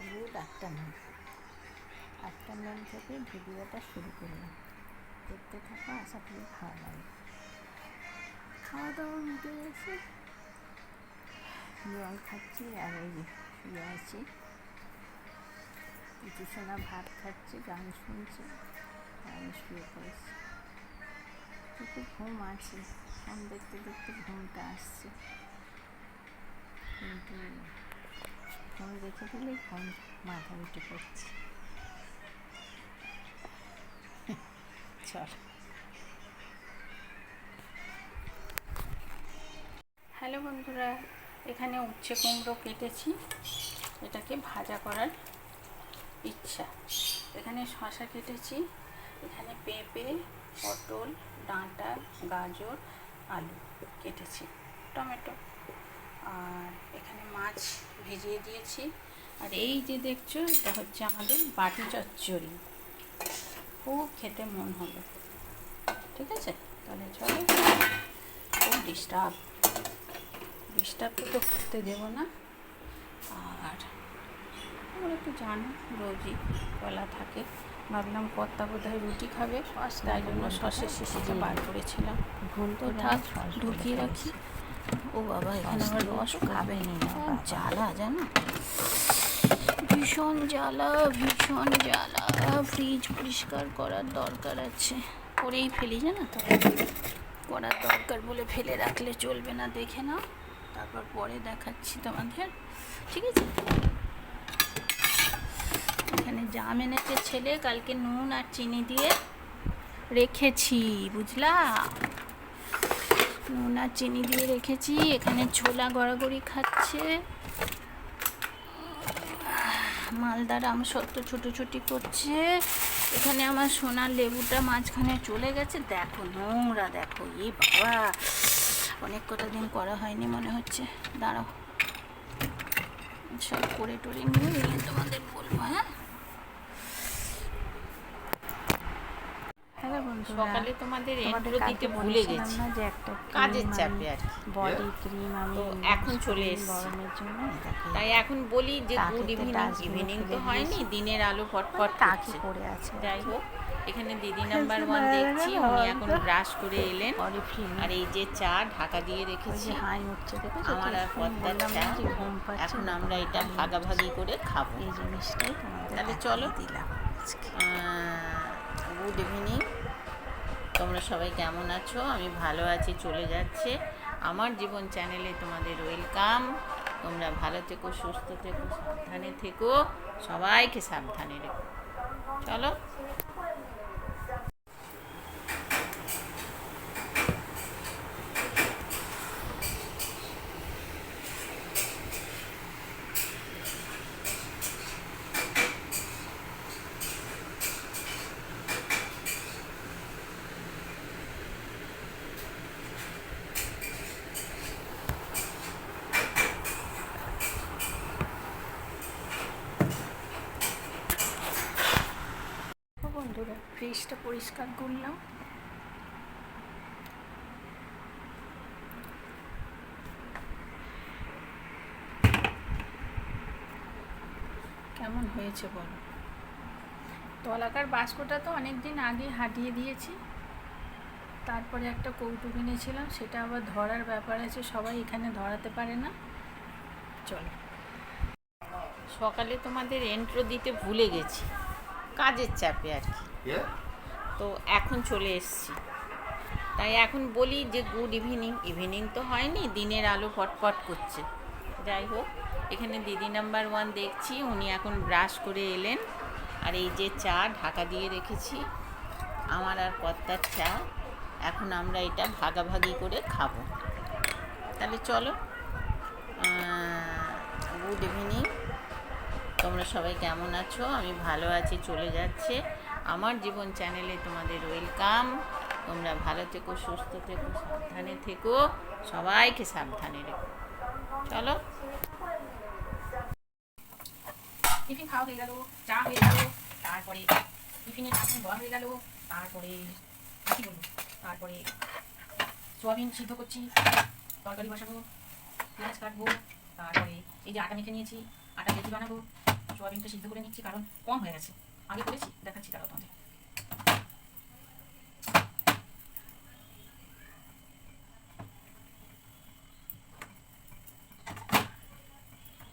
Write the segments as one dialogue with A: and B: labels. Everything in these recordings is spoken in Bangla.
A: Good afternoon. আফটারনুন থেকে ভিডিওটা শুরু করলাম, দেখতে থাকো, আশা করি ভালো লাগবে। খাওয়া দাওয়া মিটে গেছে, জল খাচ্ছি আর এই যে শুয়ে আছি। কিছু শোনা ভাত খাচ্ছে, গান শুনছে, আমি শুয়ে পড়েছি। একটু ঘুম আছে, ফোন দেখতে দেখতে ঘুমটা আসছে, কিন্তু ফোন রেখে দিলেই ফোন মাথা উঠে পড়ছে। চল, হ্যালো বন্ধুরা, এখানে উচ্ছে কুমড়ো কেটেছি, এটাকে ভাজা করার ইচ্ছা। এখানে শসা কেটেছি, এখানে পেঁপে, পটল, ডাঁটা, গাজর, আলু কেটেছি, টমেটো, আর এখানে মাছ ভিজিয়ে দিয়েছি। আর এই যে দেখছো, এটা হচ্ছে আমাদের বাটি চচ্চড়ি, খুব খেতে মন হলো। ঠিক আছে, তাহলে চলো। খুব ডিস্টার্ব তো করতে দেবো না। আর ওরা তো জানো রোজই কলা থাকে, ভাবলাম কর্তা বোধহয় রুটি খাবে, তাই জন্য সসের শিশিটা বার করেছিলাম। ভুল তো থাক, ঢুকিয়ে রাখি। ও বাবা, এখানে আবার রস খাবে না, জ্বালা জানো, ভীষণ জ্বালা। ফ্রিজ পরিষ্কার করার দরকার আছে, করেই ফেলি, জানো তো, করার দরকার বলে ফেলে রাখলে চলবে না। দেখে নাও, তারপর পরে দেখাচ্ছি তোমাদের, ঠিক আছে? এখানে জাম এনেছে ছেলে, কালকে নুন আর চিনি দিয়ে রেখেছি, বুঝলা, নুন আর চিনি দিয়ে রেখেছি। এখানে ছোলা গড়াগড়ি খাচ্ছে, মালদার আমসত্ত্ব ছুটোছুটি করছে। এখানে আমার সোনার লেবুটা মাঝখানে চলে গেছে, দেখো নোংরা, দেখো, এ বাবা, অনেক কটা দিন করা হয়নি মনে হচ্ছে। দাঁড়াও, সব করে টোরে নিয়ে তোমাদের বলবো। হ্যালো বন্ধুরা, সকালে তোমাদের ইন্ট্রো দিতে ভুলে গেছি, যে একটা কাজের চাপে আর বডি ক্রিম আমি এখন চলে এসেছি গরমের জন্য, তাই এখন বলি যে গুড ইভিনিং তো হয়নি, দিনের আলো ফটফট করছে, পড়ে আছে। যাই হোক, এখানে দিদি নাম্বার 1 দেখছি, উনি এখন ব্রাশ করে এলেন, আর এই যে চা ঢাকা দিয়ে রেখেছি, আমার আর পদ্মার চা। এখন আমরা এটা ভাগাভাগি করে খাবো, এই জিনিসটাই তাহলে চলো দিলাম। গুড ইভিনিং, তোমরা সবাই কেমন আছো? আমি ভালো আছি, চলে যাচ্ছে। আমার জীবন চ্যানেলে তোমাদের ওয়েলকাম। তোমরা ভালো থেকো, সুস্থ থেকো, সাবধানে থেকো, সবাইকে সাবধানে রেখো। চলো, বন্ধুরা, ফ্রিজটা পরিষ্কার করলাম। কেমন হয়েছে বলো? তলাকার বাস্কটা তো অনেক দিন আগে হাটিয়ে দিয়েছি, তারপরে একটা কৌটো কিনেছিলাম, সেটা আবার ধরার ব্যাপার আছে, সবাই এখানে ধরাতে পারে না। চলো, সকালে তোমাদের এন্ট্রো দিতে ভুলে গেছি, কাজের চাপে আর কি, তো এখন চলে এসেছি, তাই এখন বলি যে গুড ইভিনিং তো হয়নি, দিনের আলো ফটফট করছে। যাই হোক, এখানে দিদি নাম্বার 1 দেখছি, উনি এখন ব্রাশ করে এলেন, আর এই যে চা ঢাকা দিয়ে রেখেছি, আমার আর কর্তার চা। এখন আমরা এটা ভাগাভাগি করে খাবো, তাহলে চলো। গুড ইভিনিং, তোমরা সবাই কেমন আছো? আমি ভালো আছি, চলে যাচ্ছে। আমার জীবন চ্যানেলে তোমাদের ওয়েলকাম। তোমরা ভালো থেকো, সুস্থ থেকো, সাবধানে থেকো, সবাইকে সাবধানে রেখো। চলো, টিফিন খাওয়া হয়ে গেল, চা হয়ে গেল, তারপরে টিফিনের ঢাকনা বড় হয়ে গেল, তারপরে কি বলবো, তারপরে সোয়াবিন সিদ্ধ করছি, তরকারি বসাবো, পেঁয়াজ কাটবো, তারপরে এই যে আটা মেখে নিয়েছি,
B: আটা লেচি বানাবো। সোয়াবিনটা সিদ্ধ করে নিচ্ছি, কারণ কম হয়ে গেছে, আগে করেছি, দেখাচ্ছি তারাও তোমাদের।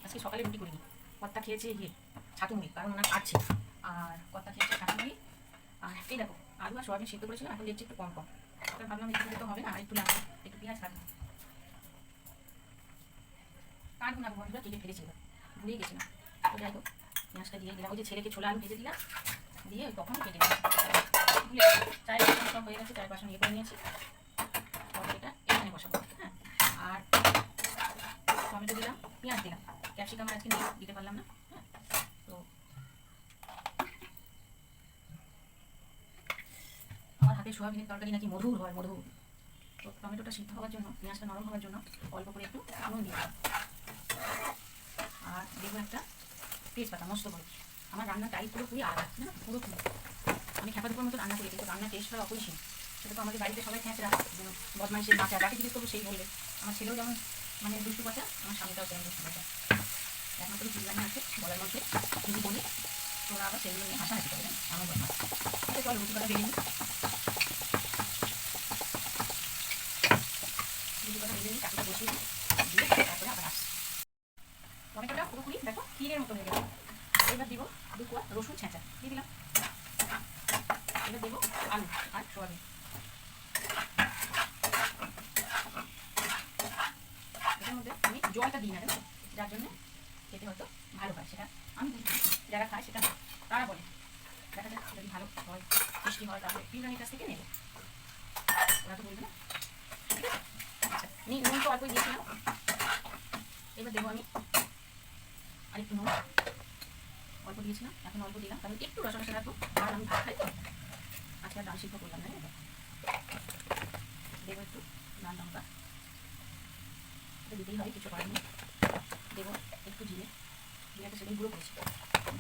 B: আজকে সকালে রুটি করিনি, কর্তা খেয়েছে ইয়ে ছাতু মুড়ি, কারণ ওনার কাটছে, আর কর্তা খেয়েছে ছাতু মুড়ি। আর এই দেখো আলু আর সোয়াবিন সিদ্ধ করেছিলাম, এখন দেখছি একটু কম কম, তাই ভাবলাম একটু তো হবে না, আর একটু লাগবে, একটু পেঁয়াজ কাটবো। কাটবো না বন্ধুরা, কেটে ফেলেছি, এবার ভুলেই গেছিলাম। তো যাই হোক, পেঁয়াজটা দিয়ে দিলাম, ওই যে ছেলেকে ছোলা আলু ভেজে দিলাম, দিয়ে ওই তখন কেটে দিলাম। চায়ের বাসন সব হয়ে গেছে, চায়ের বাসন ইয়ে করে নিয়েছি, এটা এখানে বসাবো। হ্যাঁ, আর টমেটো দিলাম, পেঁয়াজ দিলাম, ক্যাপসিকাম আজকে দিতে পারলাম না। হ্যাঁ, তো আমার হাতে সোয়াবিনের তরকারি নাকি মধুর হয়, মধুর। তো টমেটোটা সিদ্ধ হওয়ার জন্য, পেঁয়াজটা নরম হওয়ার জন্য অল্প করে একটু নুন দিলাম, আর দেখবো একটা তেজপাতা মস্ত করে। আমার রান্নার টাইপ পুরোপুরি আলাদা, না পুরোপুরি আমি খ্যাপাদুপুর মতো রান্না করি, কিন্তু রান্নার টেস্ট হয় অপরিসীম। সেটা তো আমাদের বাড়িতে সবাই খ্যাঁচরা, বদমাইশের বাচ্চা, যাকে জিজ্ঞেস করবো সেই বলবে। আমার ছেলেও যেমন মানে দুষ্টু বাচ্চা, আমার স্বামীটাও তেমন দুষ্টু বাচ্চা। এখন তো চিল্লানি আছে বলার মধ্যে, যদি বলি তোরা আবার সেগুলো নিয়ে হাসাহাসি করে আমার বদমাস। আচ্ছা চল রুটি কটা বেরিয়ে নিই, রুটি কটা বেরিয়ে নিই, চাকরিটা বসিয়ে দিই, দিয়ে তারপরে আবার আসি। টমেটোটা পুরোপুরি দেখো ক্ষীরের মতো হয়ে গেল। এবার দিব 2 কোয়া রসুন ছেঁচা দিয়ে দিলাম। এবার দেবো আলু আর সোয়াবিন। এটার মধ্যে আমি জলটা দিই না, যার জন্য খেতে হয়তো ভালো হয়, সেটা আমি বুঝি, যারা খায় সেটা তারা বলে। দেখা যাক যদি ভালো হয়, মিষ্টি হয়, তাহলে বিরিয়ানির কাছ থেকে নেবো, ওরা তো বলবে না। ঠিক আছে, আচ্ছা নুন তো অল্পই দিয়েছিলাম, এবার দেবো আমি আরেকটু নুন, অল্প দিয়েছিলাম, এখন অল্প দিলাম, কারণ একটু রসা রসা রাখবো, আর আমি ভাত খাই তো, আজকে আর ডাল সিদ্ধ করলাম না। দেবো একটু লাল লঙ্কা, এটা দিতেই হবে, কিছু করার নেই। দেবো একটু জিরে, জিরেটা সেদিন গুঁড়ো করেছি।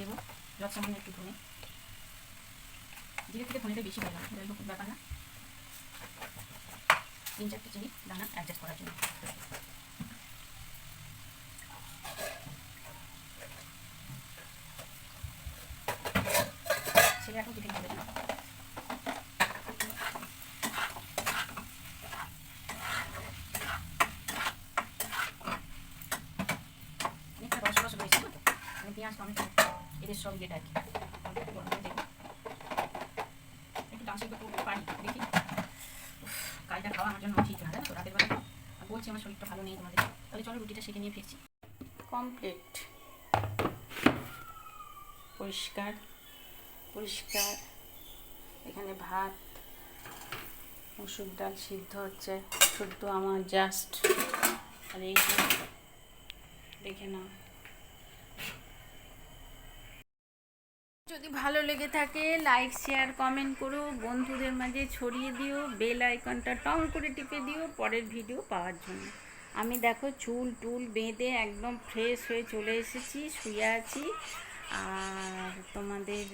B: দেবো সামান্য একটু ধনে, জিরে থেকে ধনেটা বেশি ভালো, যাই হোক ব্যাপার না। 3-4টে চিনি দানা অ্যাডজাস্ট করার জন্য। ছেলে এখন টিফিন খাবে না, অনেকটা রস রস রয়েছে না, আমি পেঁয়াজ টমেটো এদের সব ইয়েটা আর কি একটু গরম করে দেবো, একটু ডাল সিদ্ধ করতে পারি দেখি। কাজটা খাওয়া আমার জন্য ঠিক না, জানো তো রাতের বেলা বলছি আমার শরীরটা ভালো নেই তোমাদের, তাহলে চলো রুটিটা সেঁকে নিয়ে ফিরছি। কমপ্লিট, পরিষ্কার পরিষ্কার। এখানে ভাত, মুসুর ডাল সিদ্ধ হচ্ছে, শুদ্ধ আমার জাস্ট, আর এই দেখে নাও। যদি ভালো লেগে থাকে লাইক শেয়ার কমেন্ট করো, বন্ধুদের মাঝে ছড়িয়ে দিও, বেল আইকনটা টং করে টিপে দিও পরের ভিডিও পাওয়ার জন্য। আমি দেখো চুল টুল বেঁধে একদম ফ্রেশ হয়ে চলে এসেছি, শুয়ে আছি। আর তোমাদের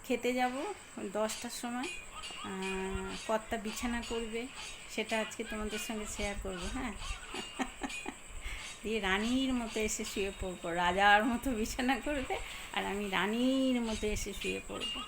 B: খেতে যাব 10টার সময়, কর্তা বিছানা করবে, সেটা আজকে তোমাদের সঙ্গে শেয়ার করব। হ্যাঁ, দিয়ে রানীর মতো এসে শুয়ে পড়বো, রাজার মতো বিছানা করবে আর আমি রানীর মতো এসে শুয়ে পড়বো।